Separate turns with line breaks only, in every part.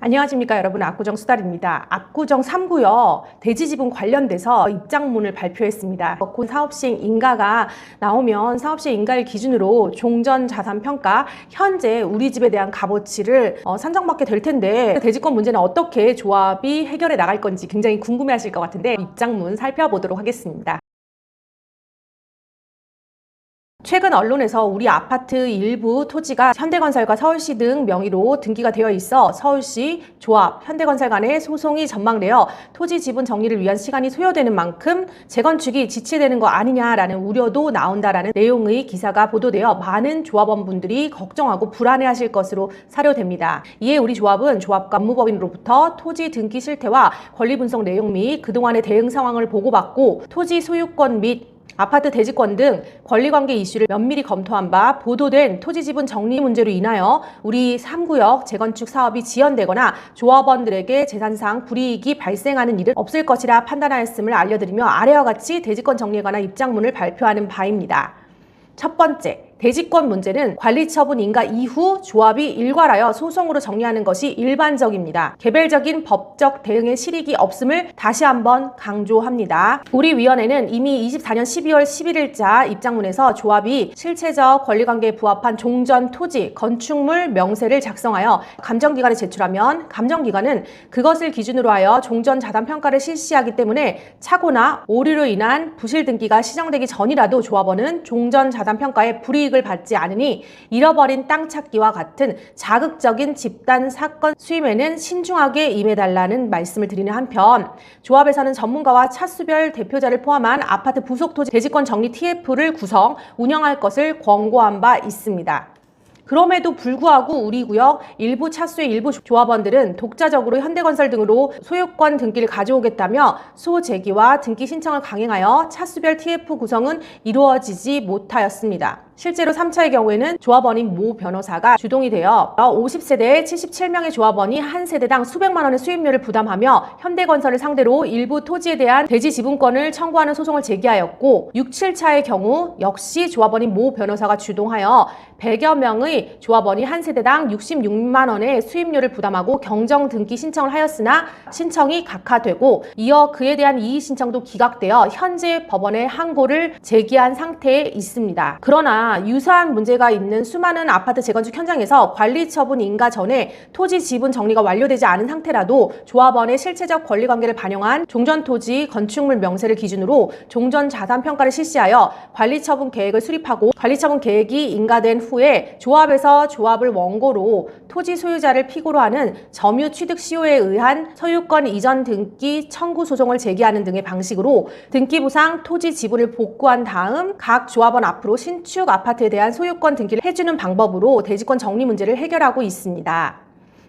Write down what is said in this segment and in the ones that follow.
안녕하십니까 여러분, 압구정 수달입니다. 압구정 3구역 대지지분 관련돼서 입장문을 발표했습니다. 곧 사업시행 인가가 나오면 사업시행 인가를 기준으로 종전자산평가 현재 우리 집에 대한 값어치를 산정받게 될 텐데, 대지권 문제는 어떻게 조합이 해결해 나갈 건지 굉장히 궁금해 하실 것 같은데 입장문 살펴보도록 하겠습니다. 최근 언론에서 우리 아파트 일부 토지가 현대건설과 서울시 등 명의로 등기가 되어 있어 서울시, 조합, 현대건설 간의 소송이 전망되어 토지 지분 정리를 위한 시간이 소요되는 만큼 재건축이 지체되는 거 아니냐라는 우려도 나온다라는 내용의 기사가 보도되어 많은 조합원분들이 걱정하고 불안해하실 것으로 사료됩니다. 이에 우리 조합은 조합과 업무법인으로부터 토지 등기 실태와 권리 분석 내용 및 그동안의 대응 상황을 보고받고 토지 소유권 및 아파트 대지권 등 권리관계 이슈를 면밀히 검토한 바 보도된 토지 지분 정리 문제로 인하여 우리 3구역 재건축 사업이 지연되거나 조합원들에게 재산상 불이익이 발생하는 일은 없을 것이라 판단하였음을 알려드리며 아래와 같이 대지권 정리에 관한 입장문을 발표하는 바입니다. 첫 번째, 대지권 문제는 관리처분 인가 이후 조합이 일괄하여 소송으로 정리하는 것이 일반적입니다. 개별적인 법적 대응의 실익이 없음을 다시 한번 강조합니다. 우리 위원회는 이미 24년 12월 11일자 입장문에서 조합이 실체적 권리관계에 부합한 종전 토지, 건축물 명세를 작성하여 감정기관에 제출하면 감정기관은 그것을 기준으로 하여 종전자산평가를 실시하기 때문에 착오나 오류로 인한 부실 등기가 시정되기 전이라도 조합원은 종전자산평가에 불이익 을 받지 않으니 잃어버린 땅 찾기와 같은 자극적인 집단 사건 수임에는 신중하게 임해달라는 말씀을 드리는 한편, 조합에서는 전문가와 차수별 대표자를 포함한 아파트 부속 토지 대지권 정리 TF를 구성, 운영할 것을 권고한 바 있습니다. 그럼에도 불구하고 우리 구역 일부 차수의 일부 조합원들은 독자적으로 현대건설 등으로 소유권 등기를 가져오겠다며 소제기와 등기 신청을 강행하여 차수별 TF 구성은 이루어지지 못하였습니다. 실제로 3차의 경우에는 조합원인 모 변호사가 주동이 되어 50세대의 77명의 조합원이 한 세대당 수백만 원의 수임료를 부담하며 현대건설을 상대로 일부 토지에 대한 대지 지분권을 청구하는 소송을 제기하였고, 6, 7차의 경우 역시 조합원인 모 변호사가 주동하여 100여 명의 조합원이 한 세대당 66만 원의 수임료를 부담하고 경정 등기 신청을 하였으나 신청이 각하되고, 이어 그에 대한 이의 신청도 기각되어 현재 법원에 항고를 제기한 상태에 있습니다. 그러나 유사한 문제가 있는 수많은 아파트 재건축 현장에서 관리처분 인가 전에 토지 지분 정리가 완료되지 않은 상태라도 조합원의 실체적 권리관계를 반영한 종전토지 건축물 명세를 기준으로 종전자산평가를 실시하여 관리처분 계획을 수립하고, 관리처분 계획이 인가된 후에 조합에서 조합을 원고로 토지 소유자를 피고로 하는 점유 취득 시효에 의한 소유권 이전 등기 청구 소송을 제기하는 등의 방식으로 등기부상 토지 지분을 복구한 다음 각 조합원 앞으로 신축 아파트에 대한 소유권 등기를 해주는 방법으로 대지권 정리 문제를 해결하고 있습니다.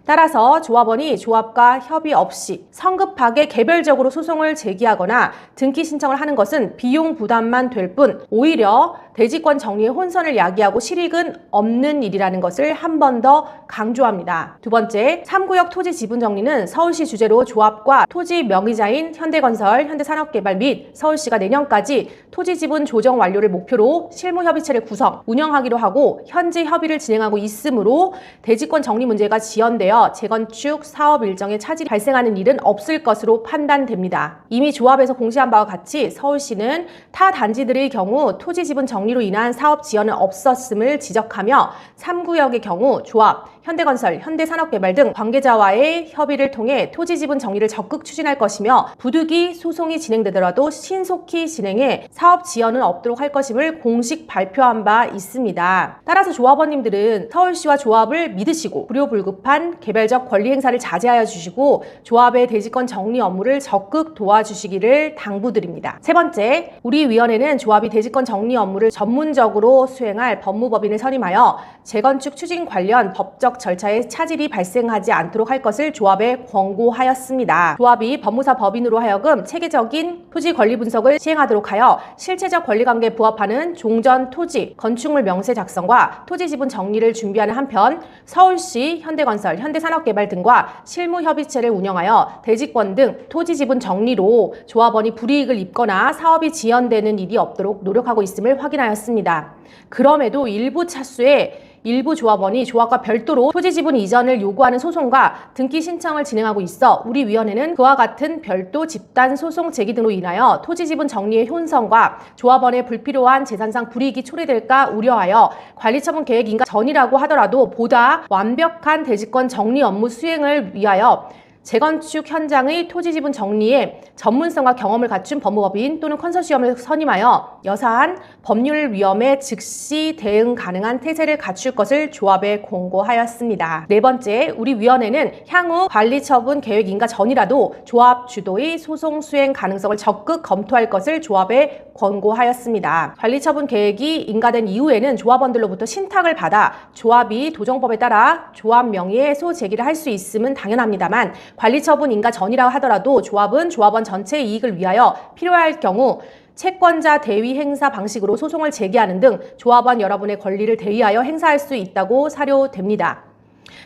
따라서 조합원이 조합과 협의 없이 성급하게 개별적으로 소송을 제기하거나 등기 신청을 하는 것은 비용 부담만 될 뿐 오히려 대지권 정리의 혼선을 야기하고 실익은 없는 일이라는 것을 한 번 더 강조합니다. 두 번째, 3구역 토지 지분 정리는 서울시 주재로 조합과 토지 명의자인 현대건설, 현대산업개발 및 서울시가 내년까지 토지 지분 조정 완료를 목표로 실무협의체를 구성, 운영하기로 하고 현재 협의를 진행하고 있으므로 대지권 정리 문제가 지연되어 재건축 사업 일정에 차질이 발생하는 일은 없을 것으로 판단됩니다. 이미 조합에서 공시한 바와 같이 서울시는 타 단지들의 경우 토지 지분 정리로 인한 사업 지연은 없었음을 지적하며 3구역의 경우 조합, 현대건설, 현대산업개발 등 관계자와의 협의를 통해 토지 지분 정리를 적극 추진할 것이며, 부득이 소송이 진행되더라도 신속히 진행해 사업 지연은 없도록 할 것임을 공식 발표한 바 있습니다. 따라서 조합원님들은 서울시와 조합을 믿으시고 불효불급한 개별적 권리 행사를 자제하여 주시고 조합의 대지권 정리 업무를 적극 도와주시기를 당부드립니다. 세 번째, 우리 위원회는 조합이 대지권 정리 업무를 전문적으로 수행할 법무법인을 선임하여 재건축 추진 관련 법적 절차에 차질이 발생하지 않도록 할 것을 조합에 권고하였습니다. 조합이 법무사 법인으로 하여금 체계적인 토지 권리 분석을 시행하도록 하여 실체적 권리관계에 부합하는 종전 토지, 건축물 명세 작성과 토지 지분 정리를 준비하는 한편, 서울시, 현대건설, 현대산업개발 등과 실무협의체를 운영하여 대지권 등 토지 지분 정리로 조합원이 불이익을 입거나 사업이 지연되는 일이 없도록 노력하고 있음을 확인하였습니다. 그럼에도 일부 차수의 일부 조합원이 조합과 별도로 토지 지분 이전을 요구하는 소송과 등기 신청을 진행하고 있어 우리 위원회는 그와 같은 별도 집단 소송 제기 등으로 인하여 토지 지분 정리의 혼선과 조합원의 불필요한 재산상 불이익이 초래될까 우려하여 관리처분 계획 인가 전이라고 하더라도 보다 완벽한 대지권 정리 업무 수행을 위하여 재건축 현장의 토지 지분 정리에 전문성과 경험을 갖춘 법무법인 또는 컨소시엄을 선임하여 여사한 법률 위험에 즉시 대응 가능한 태세를 갖출 것을 조합에 공고하였습니다. 네 번째, 우리 위원회는 향후 관리처분 계획 인가 전이라도 조합 주도의 소송 수행 가능성을 적극 검토할 것을 조합에 권고하였습니다. 관리처분 계획이 인가된 이후에는 조합원들로부터 신탁을 받아 조합이 도정법에 따라 조합 명의의 소 제기를 할 수 있음은 당연합니다만 관리처분 인가 전이라 하더라도 조합은 조합원 전체의 이익을 위하여 필요할 경우 채권자 대위 행사 방식으로 소송을 제기하는 등 조합원 여러분의 권리를 대의하여 행사할 수 있다고 사료됩니다.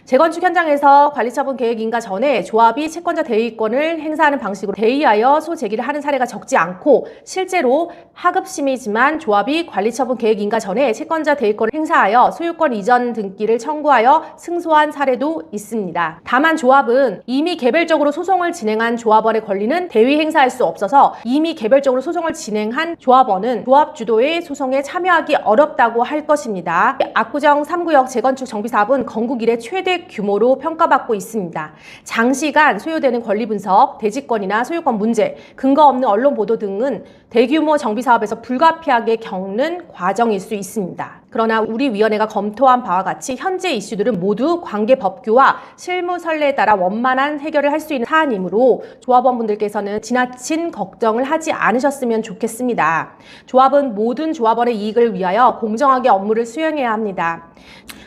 재건축 현장에서 관리처분 계획 인가 전에 조합이 채권자 대위권을 행사하는 방식으로 대의하여 소 제기를 하는 사례가 적지 않고 실제로 하급심이지만 조합이 관리처분 계획 인가 전에 채권자 대위권을 행사하여 소유권 이전 등기를 청구하여 승소한 사례도 있습니다. 다만 조합은 이미 개별적으로 소송을 진행한 조합원의 권리는 대위 행사할 수 없어서 이미 개별적으로 소송을 진행한 조합원은 조합 주도의 소송에 참여하기 어렵다고 할 것입니다. 압구정 3구역 재건축 정비사업은 건국 이래 최대 규모로 평가받고 있습니다. 장시간 소요되는 권리 분석, 대지권이나 소유권 문제, 근거 없는 언론 보도 등은 대규모 정비사업에서 불가피하게 겪는 과정일 수 있습니다. 그러나 우리 위원회가 검토한 바와 같이 현재 이슈들은 모두 관계법규와 실무 선례에 따라 원만한 해결을 할 수 있는 사안이므로 조합원분들께서는 지나친 걱정을 하지 않으셨으면 좋겠습니다. 조합은 모든 조합원의 이익을 위하여 공정하게 업무를 수행해야 합니다.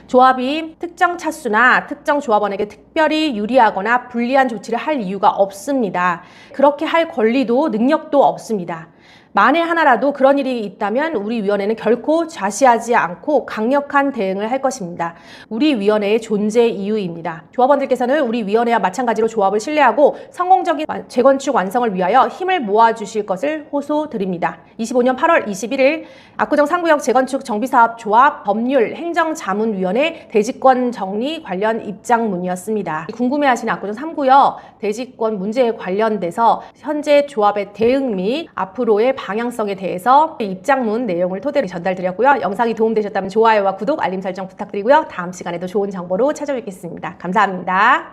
조합이 특정 차수나 특정 조합원에게 특별히 유리하거나 불리한 조치를 할 이유가 없습니다. 그렇게 할 권리도 능력도 없습니다. 만에 하나라도 그런 일이 있다면 우리 위원회는 결코 좌시하지 않고 강력한 대응을 할 것입니다. 우리 위원회의 존재 이유입니다. 조합원들께서는 우리 위원회와 마찬가지로 조합을 신뢰하고 성공적인 재건축 완성을 위하여 힘을 모아주실 것을 호소드립니다. 25년 8월 21일 압구정 3구역 재건축 정비사업 조합 법률 행정자문위원회 대지권 정리 관련 입장문이었습니다. 궁금해하시는 압구정 3구역 대지권 문제에 관련돼서 현재 조합의 대응 및 앞으로의 방향성에 대해서 입장문 내용을 토대로 전달드렸고요. 영상이 도움되셨다면 좋아요와 구독, 알림 설정 부탁드리고요. 다음 시간에도 좋은 정보로 찾아뵙겠습니다. 감사합니다.